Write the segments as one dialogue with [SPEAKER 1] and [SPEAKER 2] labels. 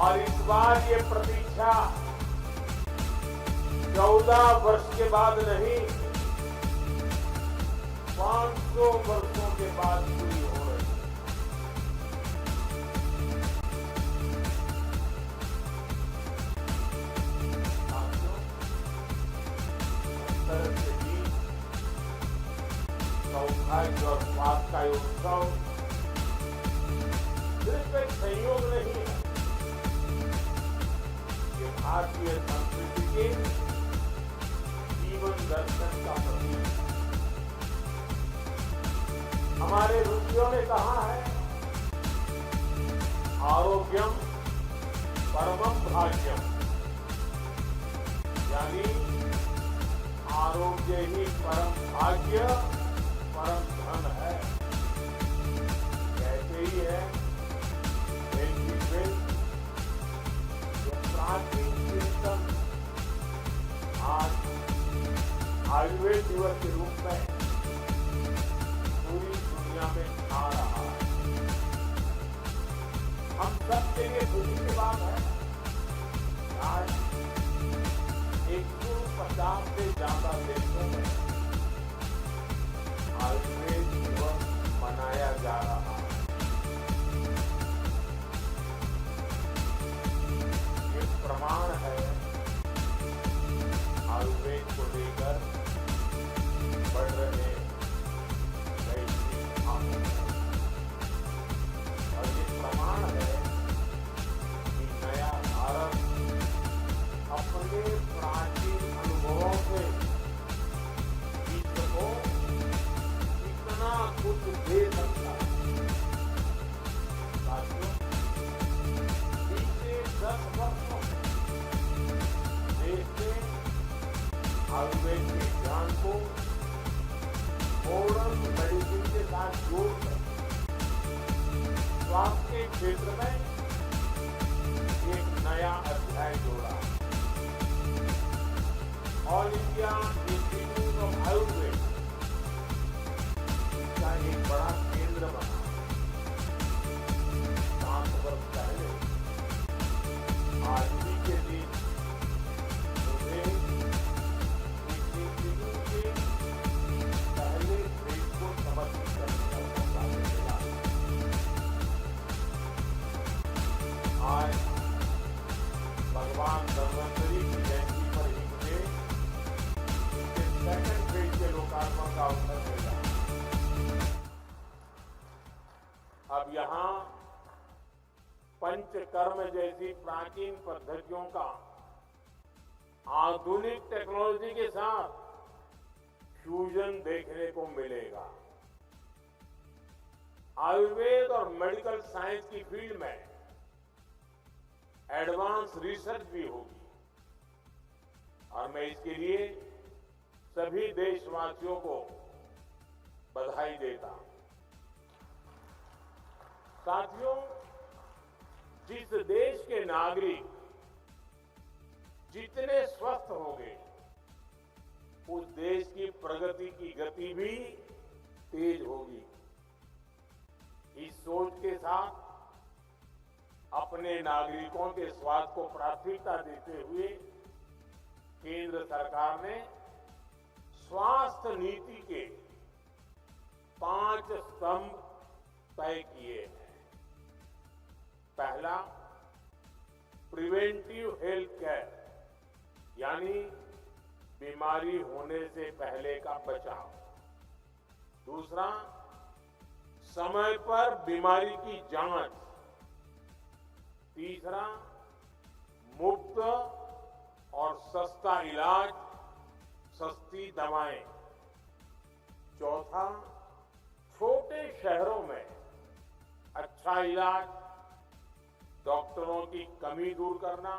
[SPEAKER 1] और इस बार ये प्रतीक्षा 14 वर्ष के बाद नहीं, 500 वर्षों के बाद पूरी हो रही है। साथियों, धनतेरस के दिन सौभाग्य और स्वास्थ्य का ये उत्सव सिर्फ एक संयोग नहीं है, ये भारतीय संस्कृति के जीवन दर्शन का प्रतीक है। हमारे ऋषियों ने कहा है, आरोग्यम परमम भाग्यम, यानी आरोग्य ही परम भाग्य, परम धन है। कहते ही है ये प्राचीन चिंतन आज आयुर्वेद दिवस के रूप में पूरी दुनिया में आ रहा है। हम सब के लिए खुशी की बात है, आज 150 से ज्यादा देशों में आयुर्वेद दिवस मनाया जा रहा है। ये प्रमाण है आयुर्वेद को लेकर बढ़ रहे वैश्विक आंदोलन, और ये प्रमाण है कि नया भारत अपने प्राचीन अनुभवों से विश्व को कितना कुछ दे सकता है। साथियों, पिछले 10 वर्षों में देश ने आयुर्वेद के ज्ञान को मॉडर्न मेडिसिन के साथ जोड़कर स्वास्थ्य के क्षेत्र में एक नया अध्याय जोड़ा। All India institute of Ayurveda इसका एक बड़ा केंद्र बना। 5 वर्ष पहले आज ही के दिन मुझे इस इंस्टीट्यूट के पहले देश को समर्पित करने का मौका मिला। आज भगवान धन्वंतरी की जयंती पर ही मुझे इसके सेकंड फेज के लोकार्पण का अवसर मिला। अब यहाँ पंचकर्म जैसी प्राचीन पद्धतियों का आधुनिक टेक्नोलॉजी के साथ फ्यूजन देखने को मिलेगा। आयुर्वेद और मेडिकल साइंस की फील्ड में एडवांस रिसर्च भी होगी, और मैं इसके लिए सभी देशवासियों को बधाई देता हूं। साथियों, जिस देश के नागरिक जितने स्वस्थ होंगे, उस देश की प्रगति की गति भी तेज होगी। इस सोच के साथ अपने नागरिकों के स्वास्थ्य को प्राथमिकता देते हुए केंद्र सरकार ने स्वास्थ्य नीति के 5 स्तंभ तय किए हैं। पहला, प्रिवेंटिव हेल्थ केयर, यानी बीमारी होने से पहले का बचाव। दूसरा, समय पर बीमारी की जांच। तीसरा, मुफ्त और सस्ता इलाज, सस्ती दवाएं। चौथा, छोटे शहरों में अच्छा इलाज, डॉक्टरों की कमी दूर करना।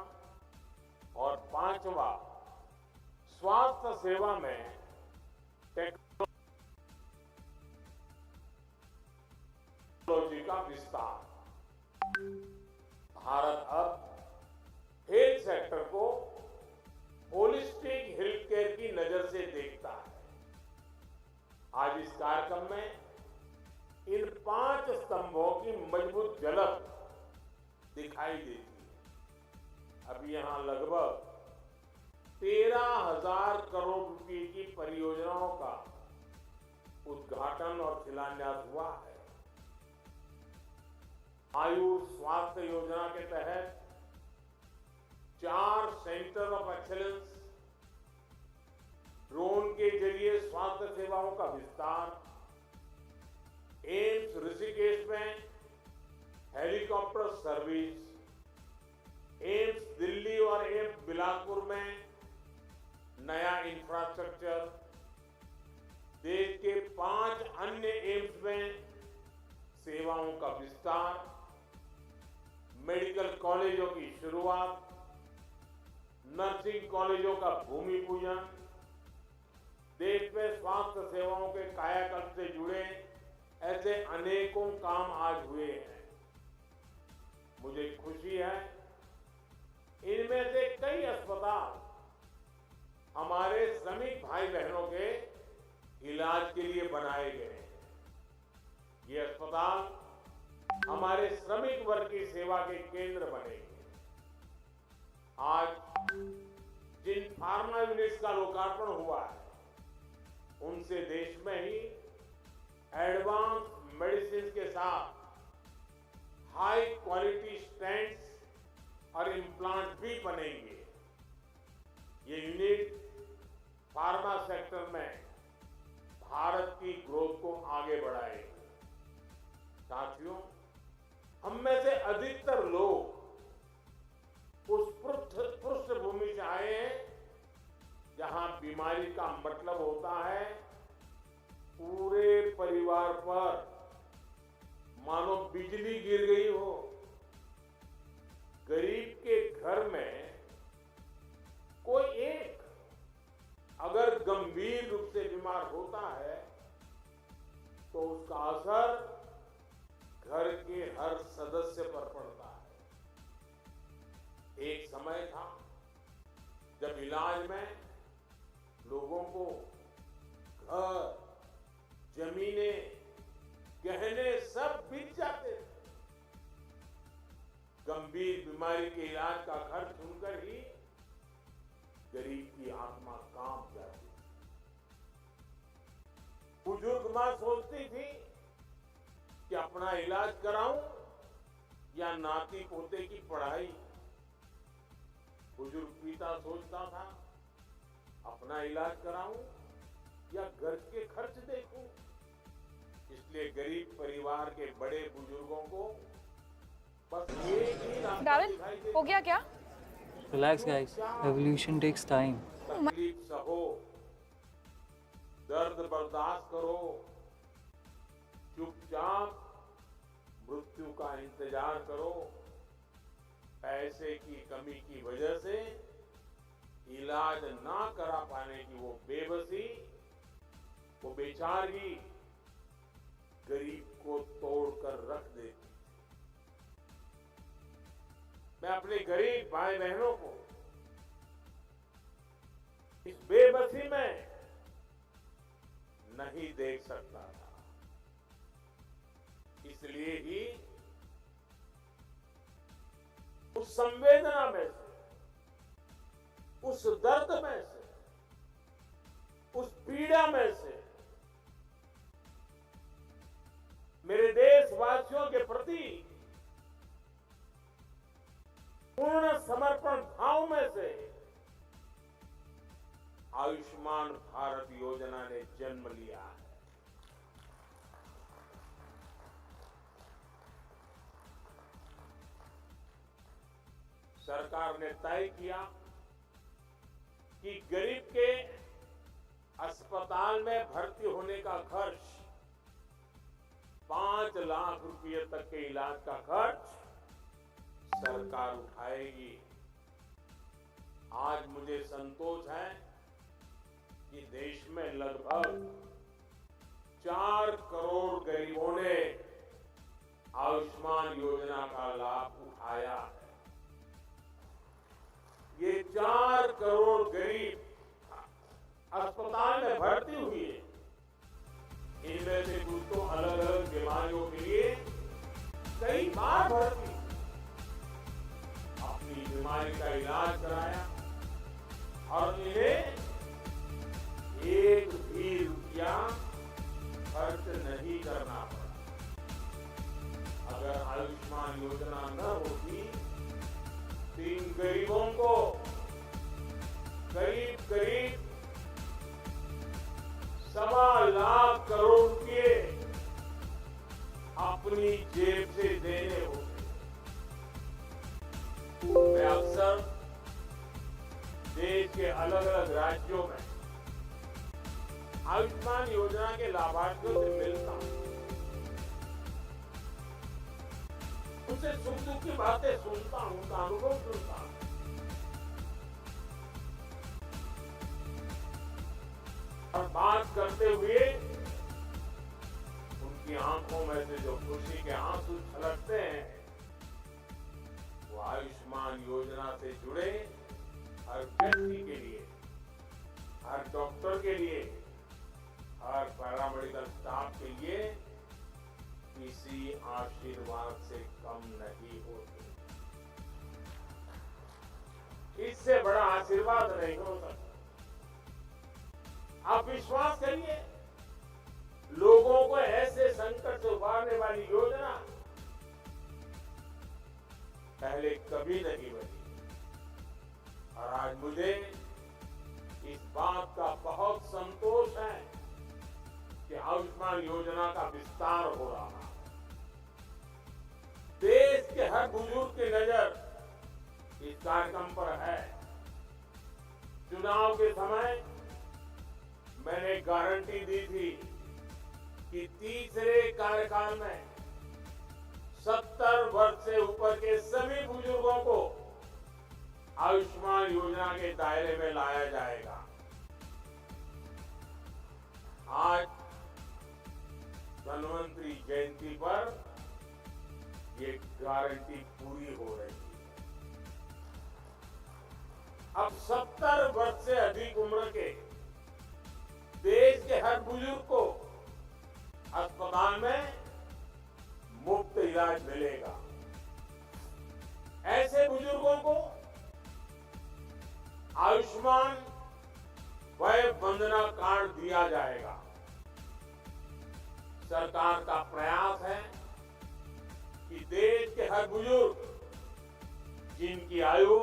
[SPEAKER 1] और पांचवा, स्वास्थ्य सेवा में टेक्नोलॉजी का विस्तार। भारत अब हेल्थ सेक्टर को होलिस्टिक हेल्थ केयर की नजर से देखता है। आज इस कार्यक्रम में इन 5 स्तंभों की मजबूत झलक दिखाई देती है। अभी यहां लगभग 13,000 करोड़ रुपए की परियोजनाओं का उद्घाटन और शिलान्यास हुआ है। आयुष स्वास्थ्य योजना के तहत 4 सेंटर ऑफ एक्सीलेंस, ड्रोन के जरिए स्वास्थ्य सेवाओं का विस्तार, एम्स ऋषिकेश में हेलीकॉप्टर सर्विस, एम्स दिल्ली और एम्स बिलासपुर में नया इंफ्रास्ट्रक्चर, देश के 5 अन्य एम्स में सेवाओं का विस्तार, मेडिकल कॉलेजों की शुरुआत, नर्सिंग कॉलेजों का भूमि पूजन, देश में स्वास्थ्य सेवाओं के कायाकल्प से जुड़े ऐसे अनेकों काम आज हुए हैं। मुझे खुशी है इनमें से कई अस्पताल हमारे श्रमिक भाई बहनों के इलाज के लिए बनाए गए हैं। ये अस्पताल हमारे श्रमिक वर्ग की सेवा के केंद्र बनेंगे। आज जिन फार्मा यूनिट्स का लोकार्पण हुआ है, उनसे देश में ही एडवांस मेडिसिन के साथ हाई क्वालिटी स्टेंट्स और इम्प्लांट भी बनेंगे। ये यूनिट फार्मा सेक्टर में भारत की ग्रोथ को आगे बढ़ाएगी। साथियों, हम में से अधिकतर लोग उस पृष्ठभूमि से आए हैं जहां बीमारी का मतलब होता है पूरे परिवार पर मानो बिजली गिर गई हो। गरीब के घर में कोई एक अगर गंभीर रूप से बीमार होता है तो उसका असर घर के हर सदस्य पर पड़ता है। एक समय था जब इलाज में लोगों को घर, जमीनें, गहने सब बिक जाते थे। गंभीर बीमारी के इलाज का खर्च सुनकर ही गरीब की आत्मा कांप जाती थी। बुजुर्ग मां सोचती थी कि अपना इलाज कराऊं या नाती पोते की पढ़ाई। बुजुर्ग पिता सोचता था अपना इलाज कराऊं या घर के खर्च देखूं। इसलिए गरीब परिवार के बड़े बुजुर्गों को बस एक ही रास्ता दिखाई देता।
[SPEAKER 2] हो गया क्या?
[SPEAKER 3] Relax guys, evolution takes time.
[SPEAKER 1] तकलीफ सहो, दर्द बर्दाश्त करो, चुपचाप मृत्यु का इंतजार करो। पैसे की कमी की वजह से इलाज ना करा पाने की वो बेबसी, वो बेचारगी गरीब को तोड़कर रख देती। मैं अपने गरीब भाई बहनों को इस बेबसी में नहीं देख सकता था। इसलिए ही उस संवेदना में से, उस दर्द में से, उस पीड़ा में से मेरे देशवासियों के प्रति पूर्ण समर्पण भाव में से आयुष्मान भारत योजना ने जन्म लिया है। सरकार ने तय किया कि गरीब के अस्पताल में भर्ती होने का खर्च 5 लाख रुपए तक के इलाज का खर्च सरकार उठाएगी। आज मुझे संतोष है कि देश में लगभग 4 करोड़ गरीबों ने आयुष्मान योजना का लाभ उठाया है। ये 4 करोड़ गरीब अस्पताल में भर्ती हुए, इनमें से कुछ तो अलग अलग बीमारियों के लिए कई बार भर्ती। अपनी अपनी बीमारी का इलाज कराया और इन्हें एक भी रुपया खर्च नहीं करना पड़ा। अगर आयुष्मान योजना न होती तो इन गरीबों को करीब करीब 1.25 करोड़ रुपए अपनी जेब से देने होते। मैं अक्सर देश के अलग अलग राज्यों में आयुष्मान योजना के लाभार्थियों से मिलता हूं, उनसे सुख दुख की बातें सुनता हूं, उनका अनुभव सुनता हूं। और बात करते हुए उनकी आंखों में से जो खुशी के आंसू छलकते हैं, वो आयुष्मान योजना से जुड़े हर व्यक्ति के लिए, हर डॉक्टर के लिए, हर पैरामेडिकल स्टाफ के लिए किसी आशीर्वाद से कम नहीं होते। इससे बड़ा आशीर्वाद नहीं हो सकता। आप विश्वास करिए, लोगों को ऐसे संकट से उबारने वाली योजना पहले कभी नहीं बनी। और आज मुझे इस बात का बहुत संतोष है कि आयुष्मान योजना का विस्तार हो रहा है। देश के हर बुजुर्ग की नजर इस कार्यक्रम पर है। चुनाव के समय मैंने गारंटी दी थी कि तीसरे कार्यकाल में 70 वर्ष से ऊपर के सभी बुजुर्गों को आयुष्मान योजना के दायरे में लाया जाएगा। आज धन्वंतरी जयंती पर ये गारंटी पूरी हो रही है। अब 70 वर्ष से अधिक उम्र के देश के हर बुजुर्ग को अस्पताल में मुफ्त इलाज मिलेगा। ऐसे बुजुर्गों को आयुष्मान वय वंदना कार्ड दिया जाएगा। सरकार का प्रयास है कि देश के हर बुजुर्ग जिनकी आयु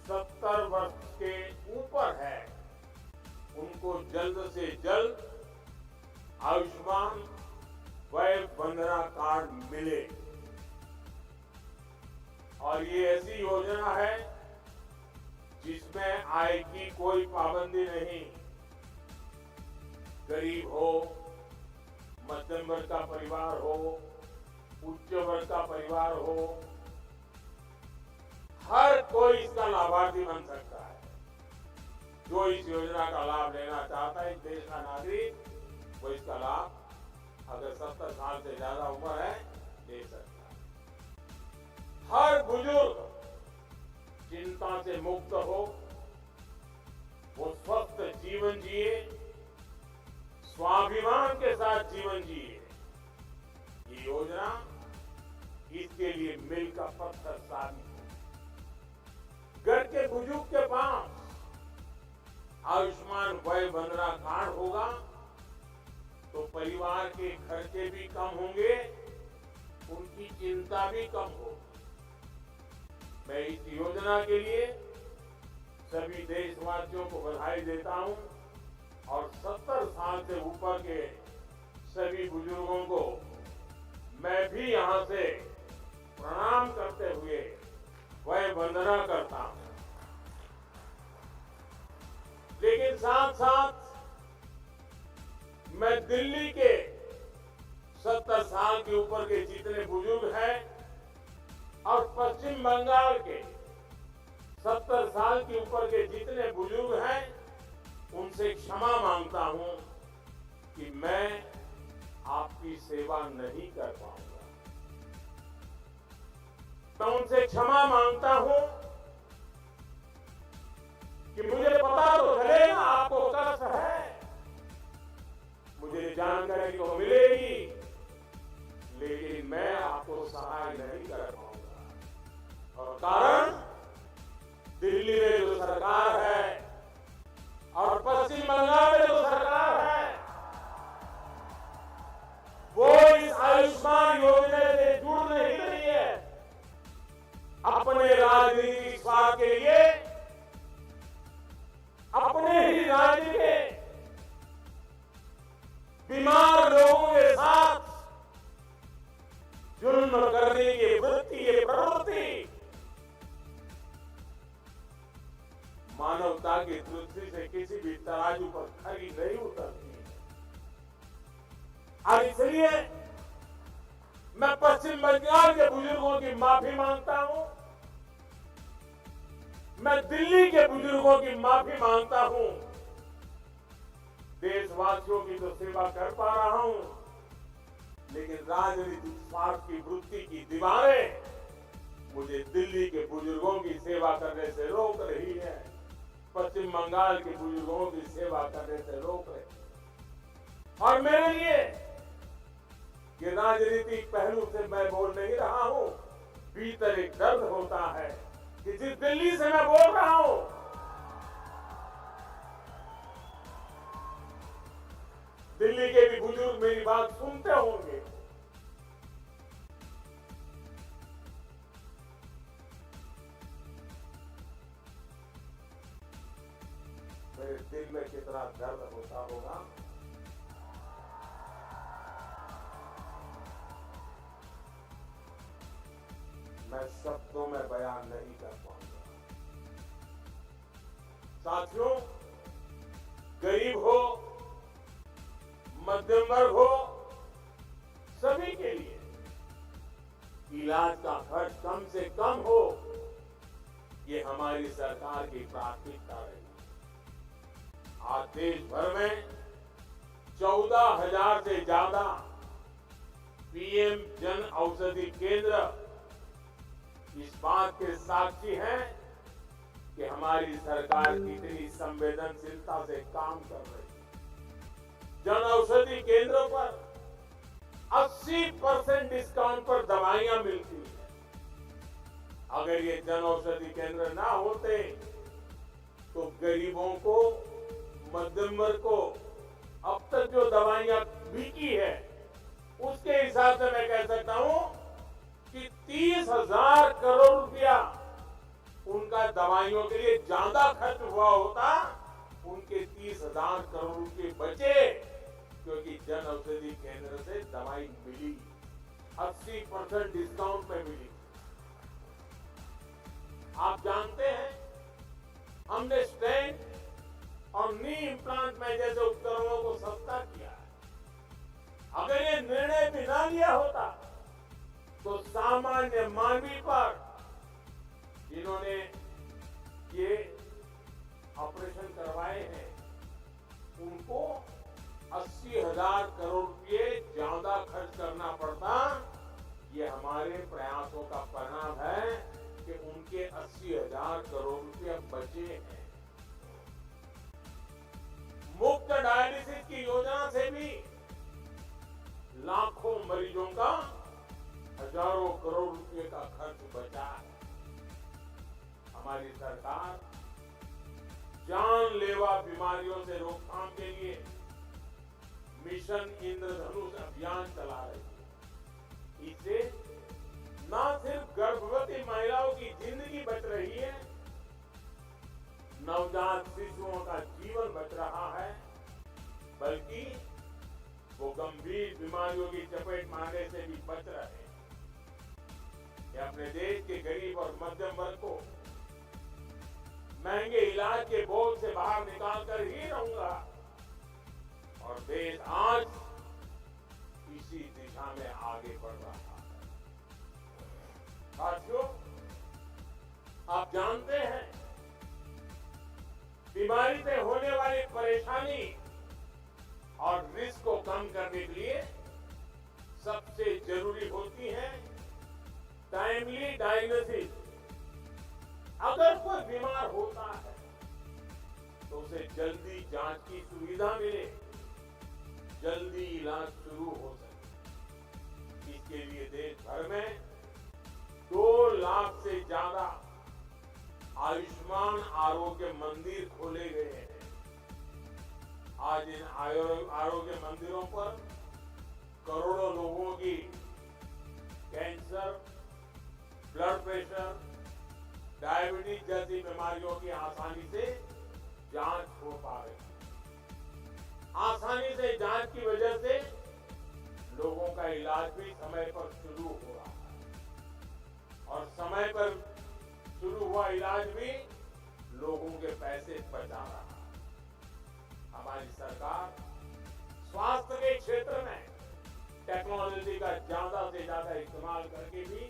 [SPEAKER 1] 70 वर्ष के ऊपर है, उनको जल्द से जल्द आयुष्मान वय वंदना कार्ड मिले। और ये ऐसी योजना है जिसमें आय की कोई पाबंदी नहीं। गरीब हो, मध्यम वर्ग का परिवार हो, उच्च वर्ग का परिवार हो, हर कोई इसका लाभार्थी बन सकता है। जो इस योजना का लाभ लेना चाहता है, इस देश का नागरिक, वो इसका लाभ अगर 70 साल से ज्यादा उम्र है ले सकता है। हर बुजुर्ग चिंता से मुक्त हो, वो स्वस्थ जीवन जिए, स्वाभिमान के साथ जीवन जिए। ये योजना इसके लिए मील का पत्थर साबित हो। घर के बुजुर्ग के पास आयुष्मान वय वंदना कार्ड होगा तो परिवार के खर्चे भी कम होंगे, उनकी चिंता भी कम होगी। मैं इस योजना के लिए सभी देशवासियों को बधाई देता हूं और 70 साल से ऊपर के सभी बुजुर्गों को मैं भी यहां से प्रणाम करते हुए वय वंदना करता हूं। लेकिन साथ साथ मैं दिल्ली के 70 साल के ऊपर के जितने बुजुर्ग हैं और पश्चिम बंगाल के 70 साल के ऊपर के जितने बुजुर्ग हैं, उनसे क्षमा मांगता हूं कि मैं आपकी सेवा नहीं कर पाऊंगा। मैं उनसे क्षमा मांगता हूं कि मुझे पता तो चलेगा आपको कष्ट है, मुझे जानकारी तो मिलेगी, लेकिन मैं आपको सहाय नहीं कर पाऊंगा। और कारण दिल्ली में जो सरकार है और पश्चिम बंगाल में जो सरकार है, वो इस आयुष्मान योजना से जुड़ नहीं रही है। अपने राजनीतिक स्वार्थ के लिए अपने ही राज्य के बीमार लोगों के साथ जुल्म करने की वृत्ति, ये प्रवृत्ति मानवता की दृष्टि से किसी भी तराजू पर खरी नहीं उतरती। और इसलिए मैं पश्चिम बंगाल के बुजुर्गों की माफी मांगता हूं, मैं दिल्ली के बुजुर्गों की माफी मांगता हूं। देशवासियों की तो सेवा कर पा रहा हूं, लेकिन राजनीतिक स्वार्थ की वृत्ति की दीवारें मुझे दिल्ली के बुजुर्गों की सेवा करने से रोक रही है, पश्चिम बंगाल के बुजुर्गों की सेवा करने से रोक रही है। और मेरे लिए ये राजनीतिक पहलू से मैं बोल नहीं रहा हूं, भीतर एक दर्द होता है कि जिस दिल्ली से मैं बोल रहा हूं, दिल्ली के भी बुजुर्ग मेरी बात सुनते होंगे। मेरे दिल में कितना दर्द होता होगा। मैं शब्दों में बयान नहीं कर पाऊंगा। साथियों, गरीब हो, मध्यम वर्ग हो, सभी के लिए इलाज का खर्च कम से कम हो, ये हमारी सरकार की प्राथमिकता रही। आज देश भर में 14,000 से ज्यादा पीएम जन औषधि केंद्र इस बात के साक्षी हैं कि हमारी सरकार कितनी संवेदनशीलता से काम कर रही है। जन औषधि केंद्रों पर 80% डिस्काउंट पर दवाइयां मिलती हैं। अगर ये जन औषधि केंद्र ना होते तो गरीबों को, मध्यम वर्ग को अब तक जो दवाइयां बिकी है उसके हिसाब से मैं कह सकता हूं कि 30,000 करोड़ रुपया उनका दवाइयों के लिए ज्यादा खर्च हुआ होता, उनके 30,000 करोड़ रुपए बचे, क्योंकि जन औषधि केंद्र से दवाई मिली, 80% डिस्काउंट पे मिली। आप जानते हैं, हमने स्टेंट और नी इम्प्लांट में जैसे उपकरणों को सस्ता किया है। अगर ये निर्णय भी ना लिया होता तो सामान्य मानवी पर, जिन्होंने ये ऑपरेशन करवाए हैं, उनको 80,000 करोड़ रुपए ज्यादा खर्च करना पड़ता। ये हमारे प्रयासों का परिणाम है कि उनके 80,000 करोड़ रुपए बचे हैं। मुफ्त डायलिसिस की योजना से भी लाखों मरीजों का हजारों करोड़ रुपए का खर्च बचा है। हमारी सरकार जानलेवा बीमारियों से रोकथाम के लिए मिशन इंद्रधनुष अभियान चला रही है। इससे न सिर्फ गर्भवती महिलाओं की जिंदगी बच रही है, नवजात शिशुओं का जीवन बच रहा है, बल्कि वो गंभीर बीमारियों की चपेट में आने से भी बच रहे हैं। ये अपने देश के गरीब और मध्यम वर्ग को महंगे इलाज के बोझ से बाहर निकाल कर ही रहूंगा, और देश आज इसी दिशा में आगे बढ़ रहा है। साथियों, आप जानते हैं, बीमारी से होने वाली परेशानी और रिस्क को कम करने के लिए सबसे जरूरी होती है टाइमली डायग्नोसिस। अगर कोई बीमार होता है तो उसे जल्दी जांच की सुविधा मिले, जल्दी इलाज शुरू हो सके। इसके लिए देश भर में 2 लाख से ज्यादा आयुष्मान आयुष्मान आरोग्य मंदिर खोले गए हैं। आज इन आरोग्य मंदिरों पर करोड़ों लोगों की कैंसर, ब्लड प्रेशर, डायबिटीज जैसी बीमारियों की आसानी से जांच हो पा रही है। आसानी से जांच की वजह से लोगों का इलाज भी समय पर शुरू हो रहा है और समय पर शुरू हुआ इलाज भी लोगों के पैसे बचा रहा है। हमारी सरकार स्वास्थ्य के क्षेत्र में टेक्नोलॉजी का ज्यादा से ज्यादा इस्तेमाल करके भी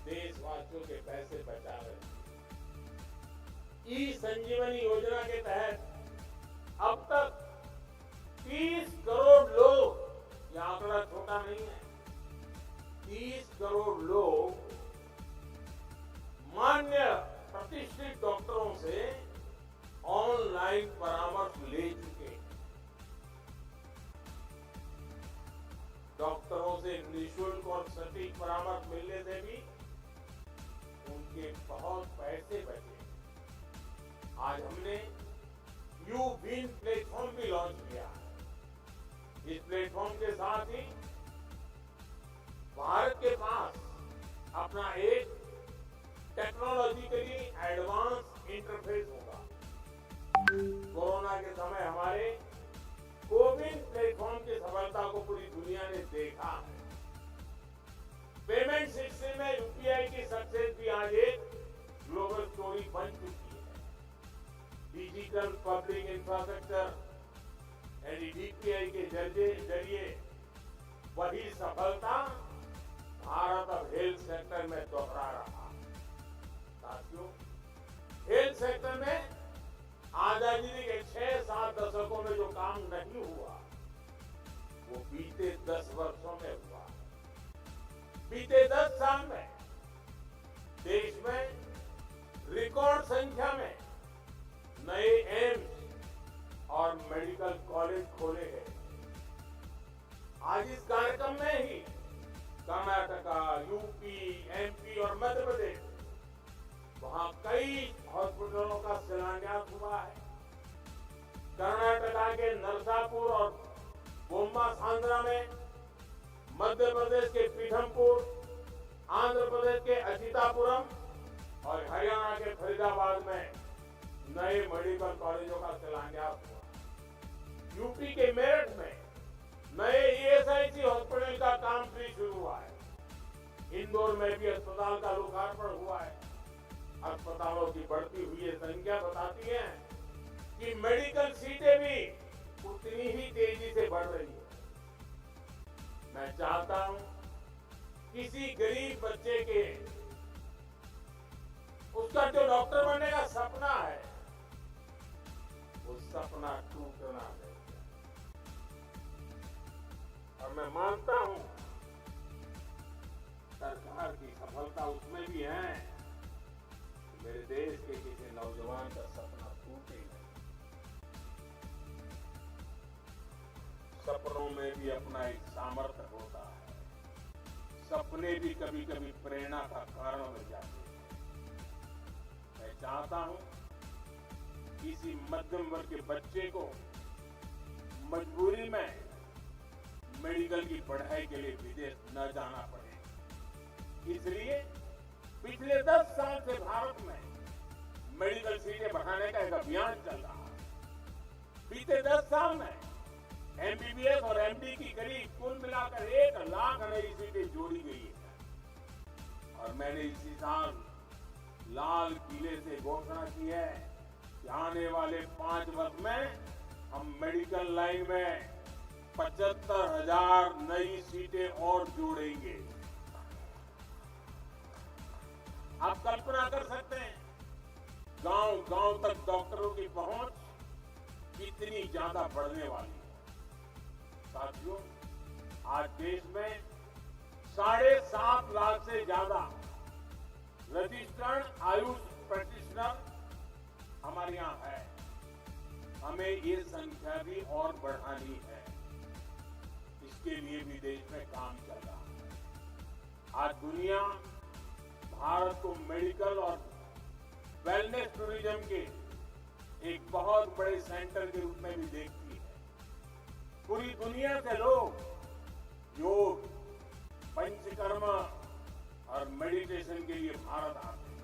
[SPEAKER 1] देशवासियों के पैसे बचा रहे हैं। ई संजीवनी योजना के तहत अब तक 30 करोड़ लोग, यह आंकड़ा छोटा नहीं है, 30 करोड़ लोग मान्य प्रतिष्ठित डॉक्टरों से ऑनलाइन परामर्श ले चुके हैं। डॉक्टरों से निःशुल्क और सटीक परामर्श मिलने से भी उनके बहुत पैसे बचे। आज हमने यूविन प्लेटफॉर्म भी लॉन्च किया है। इस प्लेटफॉर्म के साथ ही भारत के पास अपना एक टेक्नोलॉजिकली एडवांस इंटरफेस होगा। कोरोना के समय हमारे कोविन प्लेटफॉर्म की सफलता को पूरी दुनिया ने देखा है। पेमेंट सिस्टम में यूपीआई की सक्सेस भी आज एक ग्लोबल स्टोरी बन चुकी है। डिजिटल पब्लिक इंफ्रास्ट्रक्चर यानी डीपीआई के जरिए वही सफलता भारत अब हेल्थ सेक्टर में दोहरा रहा है। साथियों, हेल्थ सेक्टर में आजादी के 6-7 दशकों में जो काम नहीं हुआ वो बीते 10 वर्षों में हुआ। बीते 10 साल में देश में रिकॉर्ड संख्या में नए एम्स और मेडिकल कॉलेज खोले गए। आज इस कार्यक्रम में ही कर्नाटका, यूपी, एमपी और मध्य प्रदेश, वहां कई हॉस्पिटलों का शिलान्यास हुआ है। कर्नाटका के नरसापुर और बोम्बा सांद्रा में, मध्य प्रदेश के पीठमपुर, आंध्र प्रदेश के अचितापुरम और हरियाणा के फरीदाबाद में नए मेडिकल कॉलेजों का शिलान्यास हुआ। यूपी के मेरठ में नए ईएसआईसी हॉस्पिटल का काम भी शुरू हुआ है। इंदौर में भी अस्पताल का लोकार्पण हुआ है। अस्पतालों की बढ़ती हुई संख्या बताती है कि मेडिकल सीटें भी उतनी ही तेजी से बढ़ रही है। मैं चाहता हूं किसी गरीब बच्चे के उसका जो डॉक्टर बनने का सपना है वो सपना टूटना नहीं। और मैं मानता हूं सरकार की सफलता उसमें भी है कि मेरे देश के किसी नौजवान का सपना टूटे नहीं। सपनों में भी अपना एक सामर्थ्य होता है। सपने भी कभी कभी प्रेरणा का कारण बन जाते हैं। मैं चाहता हूं किसी मध्यम वर्ग के बच्चे को मजबूरी में मेडिकल की पढ़ाई के लिए विदेश न जाना पड़े। इसलिए पिछले 10 साल से भारत में मेडिकल सीटें बढ़ाने का एक अभियान चल रहा है। बीते 10 साल में एमबीबीएस और एमडी की करीब कुल मिलाकर 1 लाख नई सीटें जोड़ी गई है। और मैंने इसी साल लाल किले से घोषणा की है कि आने वाले 5 वर्ष में हम मेडिकल लाइन में 75,000 नई सीटें और जोड़ेंगे। आप कल्पना कर सकते हैं गांव गांव तक डॉक्टरों की पहुंच कितनी ज्यादा बढ़ने वाली है। साथियों, आज देश में 7.5 लाख से ज्यादा रजिस्टर्ड आयुष प्रैक्टिशनर हमारे यहाँ है। हमें ये संख्या भी और बढ़ानी है। इसके लिए भी देश में काम चल रहा है। आज दुनिया भारत को मेडिकल और वेलनेस टूरिज्म के एक बहुत बड़े सेंटर के रूप में भी देखती है। पूरी दुनिया से लोग योग, पंचकर्मा और मेडिटेशन के लिए भारत आते हैं।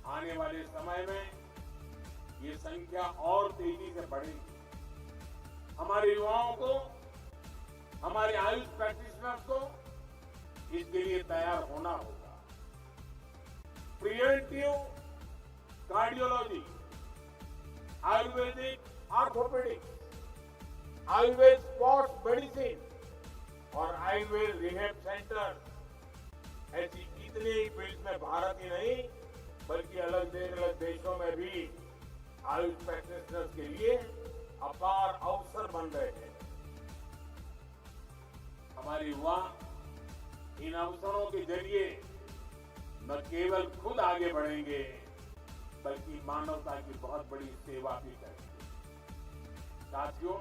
[SPEAKER 1] आने वाले समय में ये संख्या और तेजी से बढ़ेगी। हमारे युवाओं को, हमारे आयुष प्रैक्टिशनर्स को इसके लिए तैयार होना होगा। Preventive cardiology, Ayurvedic orthopaedics, Ayurveda sports medicine और आयुर्वेद रिहैब सेंटर, ऐसी कितनी फील्ड में भारत ही नहीं बल्कि अलग देशों में भी आयुष प्रैक्टिशनर्स के लिए अपार अवसर बन रहे हैं। हमारे युवा इन अवसरों के जरिए न केवल खुद आगे बढ़ेंगे बल्कि मानवता की बहुत बड़ी सेवा भी करेंगे। साथियों,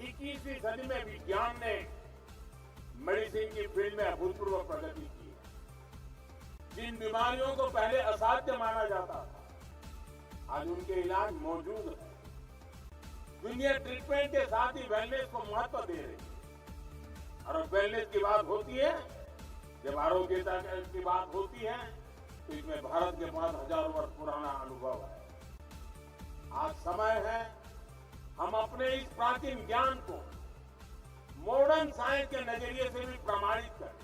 [SPEAKER 1] 21वीं सदी में विज्ञान ने मेडिसिन की फील्ड में अभूतपूर्व प्रगति की है। जिन बीमारियों को पहले असाध्य माना जाता था, आज उनके इलाज मौजूद है। दुनिया ट्रीटमेंट के साथ ही वेलनेस को महत्व दे रही है। और वेलनेस की बात होती है, जब आरोग्यता की बात होती है, तो इसमें भारत के पास हजारों वर्ष पुराना अनुभव है। आज समय है हम अपने इस प्राचीन ज्ञान को मॉडर्न साइंस के नजरिए से भी प्रमाणित करें।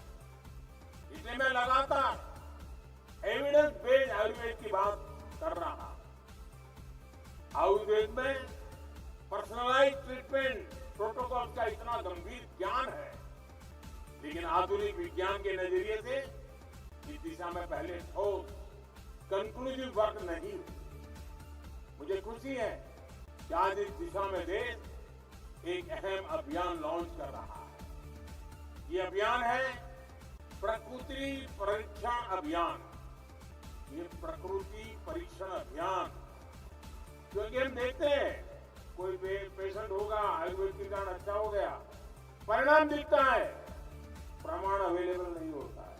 [SPEAKER 1] इसलिए मैं लगातार एविडेंस बेस्ड आयुर्वेद की बात कर रहा हूं। आयुर्वेद में पर्सनलाइज ट्रीटमेंट प्रोटोकॉल का इतना गंभीर ज्ञान है, लेकिन आधुनिक विज्ञान के नजरिए से इस दिशा में पहले ठोस कंक्लूसिव वर्क नहीं हुई। मुझे खुशी है कि आज इस दिशा में देश एक अहम अभियान लॉन्च कर रहा है। ये अभियान है प्रकृति परीक्षण अभियान। ये प्रकृति परीक्षण अभियान, क्योंकि हम देखते हैं कोई पेशेंट होगा, आयुर्वेद के कारण अच्छा हो गया, परिणाम दिखता है, प्रमाण अवेलेबल नहीं होता है।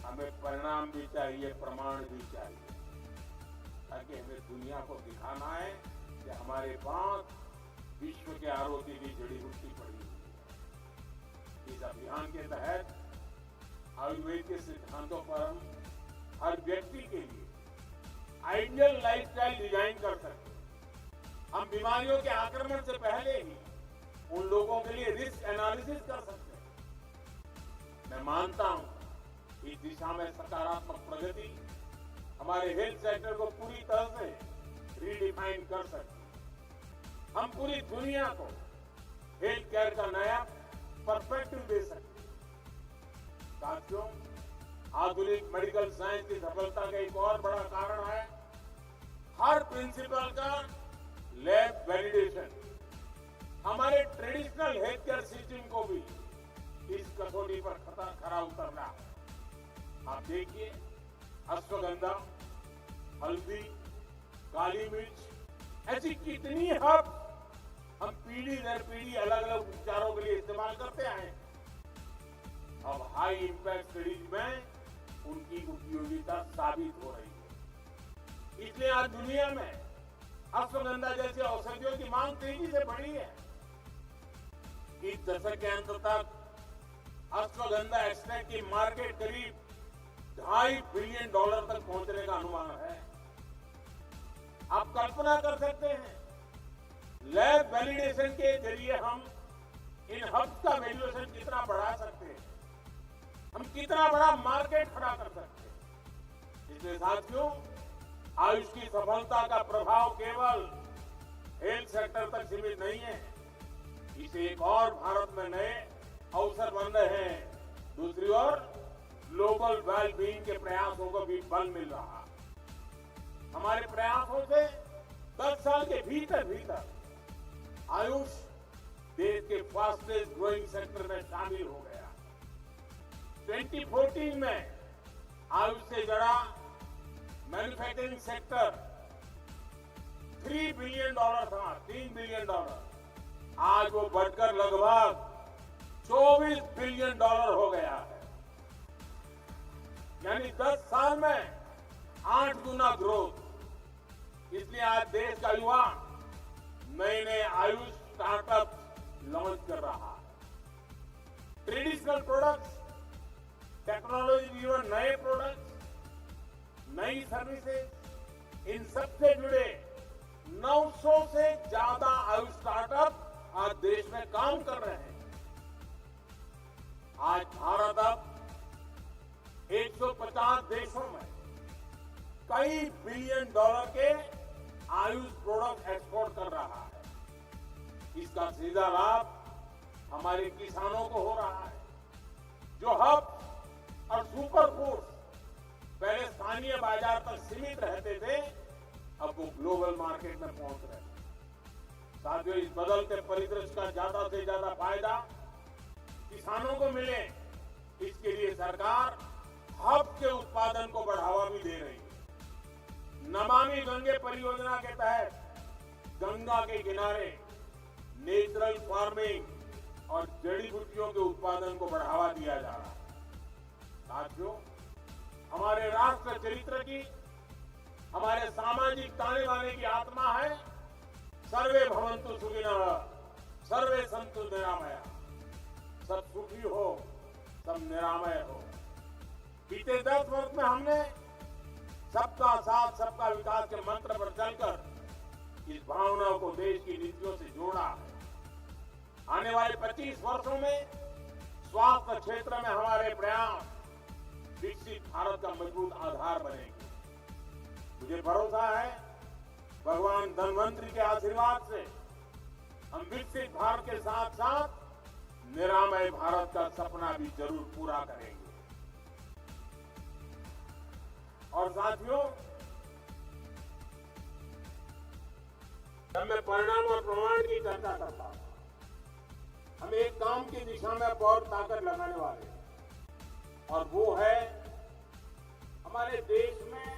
[SPEAKER 1] हमें परिणाम भी चाहिए, प्रमाण भी चाहिए, ताकि हमें दुनिया को दिखाना है कि हमारे पास विश्व के आरोग्य की जड़ी बूटी पड़ी हुई है। इस अभियान के तहत आयुर्वेद के सिद्धांतों पर हम हर व्यक्ति के लिए आइडियल लाइफस्टाइल डिजाइन कर सकते हैं। हम बीमारियों के आक्रमण से पहले ही उन लोगों के लिए रिस्क एनालिसिस कर सकते हैं। मैं मानता हूं इस दिशा में सकारात्मक प्रगति हमारे हेल्थ सेक्टर को पूरी तरह से रीडिफाइन कर सकती है। हम पूरी दुनिया को हेल्थ केयर का नया पर्सपेक्टिव दे सकते हैं। साथियों, आधुनिक मेडिकल साइंस की सफलता का एक और बड़ा कारण है हर प्रिंसिपल का लैब वैलिडेशन। हमारे ट्रेडिशनल हेल्थ केयर सिस्टम को भी इस कसौटी पर खरा उतरना है। आप देखिए, अश्वगंधा, हल्दी, काली मिर्च, ऐसी कितनी हर्ब हम पीढ़ी दर पीढ़ी अलग अलग उपचारों के लिए इस्तेमाल करते आए हैं। अब हाई इंपैक्ट स्टडीज में उनकी उपयोगिता साबित हो रही है। इसलिए आज दुनिया में अश्वगंधा जैसी औषधियों की मांग तेजी से बढ़ी है। इस दशक के अंत तक अश्वगंधा एक्सट्रैक्ट की मार्केट करीब $2.5 बिलियन तक पहुंचने का अनुमान है। आप कल्पना कर सकते हैं, लैब वैलिडेशन के जरिए हम इन हब्स का वैल्यूएशन कितना बढ़ा सकते हैं, हम कितना बड़ा मार्केट खड़ा कर सकते हैं। इसलिए साथियों, आयुष की सफलता का प्रभाव केवल हेल्थ सेक्टर तक सीमित नहीं है, इसे एक और भारत में नए अवसर बन रहे हैं। दूसरी ओर ग्लोबल वेलबीइंग के प्रयासों को भी बल मिल रहा है। हमारे प्रयासों से 10 साल के भीतर आयुष देश के फास्टेस्ट ग्रोइंग सेक्टर में शामिल हो गया। 2014 में आयुष से जुड़ा मैन्युफैक्चरिंग सेक्टर $3 बिलियन था, $3 बिलियन। आज वो बढ़कर लगभग $24 बिलियन हो गया है। यानी 10 साल में 8 गुना ग्रोथ। इसलिए आज देश का युवा नए नए आयुष स्टार्टअप लॉन्च कर रहा है। ट्रेडिशनल प्रोडक्ट्स, टेक्नोलॉजी ड्रिवन नए प्रोडक्ट्स, नई सर्विसेज, इन सबसे जुड़े 900 से ज्यादा आयुष स्टार्टअप आज देश में काम कर रहे हैं। आज भारत अब 150 देशों में कई बिलियन डॉलर के आयुष प्रोडक्ट एक्सपोर्ट कर रहा है। इसका सीधा लाभ हमारे किसानों को हो रहा है, जो हब और सुपर फूड्स पहले स्थानीय बाजार तक सीमित रहते थे, अब वो ग्लोबल मार्केट में पहुंच रहे हैं। साथियों, इस बदलते परिदृश्य का ज्यादा से ज्यादा फायदा किसानों को मिले, इसके लिए सरकार हब के उत्पादन को बढ़ावा भी दे रही है। नमामि गंगे परियोजना के तहत गंगा के किनारे नेचुरल फार्मिंग और जड़ी बूटियों के उत्पादन को बढ़ावा दिया जा रहा है। साथियों, हमारे राष्ट्र चरित्र की, हमारे सामाजिक ताने बाने की आत्मा है, सर्वे भवन्तु सुखिनः, सर्वे सन्तु निरामया। सब सुखी हो, सब निरामय हो। बीते 10 वर्ष में हमने सबका साथ सबका विकास के मंत्र पर चलकर इस भावना को देश की नीतियों से जोड़ा है। आने वाले 25 वर्षों में स्वास्थ्य क्षेत्र में हमारे प्रयास विकसित भारत का मजबूत आधार बनेंगे। मुझे भरोसा है, भगवान धन्वंतरि के आशीर्वाद से हम विकसित भारत के साथ साथ निरामय भारत का सपना भी जरूर पूरा करेंगे। और साथियों, जब मैं परिणाम और प्रमाण की चर्चा करता हूं, हम एक काम की दिशा में बहुत ताकत लगाने वाले हैं, और वो है हमारे देश में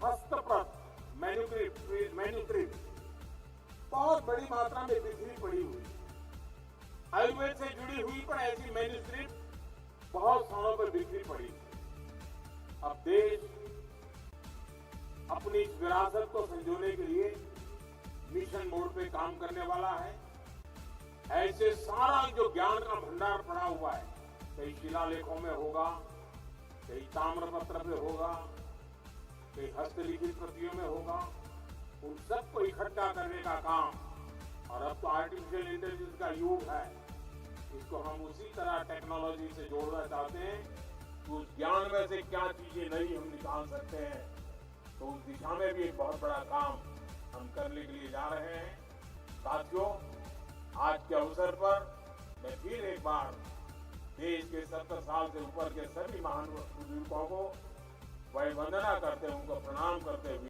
[SPEAKER 1] हस्तप्रत मैन्युस्क्रिप्ट बहुत बड़ी मात्रा में बिखरी पड़ी हुई। आयुर्वेद से जुड़ी हुई पर ऐसी मैन्युस्क्रिप्ट बहुत स्थानों पर बिखरी पड़ी। अब देश अपनी इस विरासत को संजोने के लिए मिशन मोड पे काम करने वाला है। ऐसे सारा जो ज्ञान का भंडार पड़ा हुआ है, कई शिलालेखों में होगा, कई ताम्रपत्र पे होगा, कई हस्तलिखित प्रतियों में होगा, उन सबको इकट्ठा करने का काम, और अब तो आर्टिफिशियल इंटेलिजेंस का युग है, इसको हम उसी तरह टेक्नोलॉजी से जोड़ना चाहते हैं। तो उस ज्ञान में से क्या चीजें नई हम निकाल सकते हैं, तो उस दिशा में भी एक बहुत बड़ा काम हम करने के लिए जा रहे हैं। साथियों, आज के अवसर पर मैं फिर एक बार देश के 70 साल से ऊपर के सभी महान बुजुर्गों को वंदना करते हुए, उनको प्रणाम करते हुए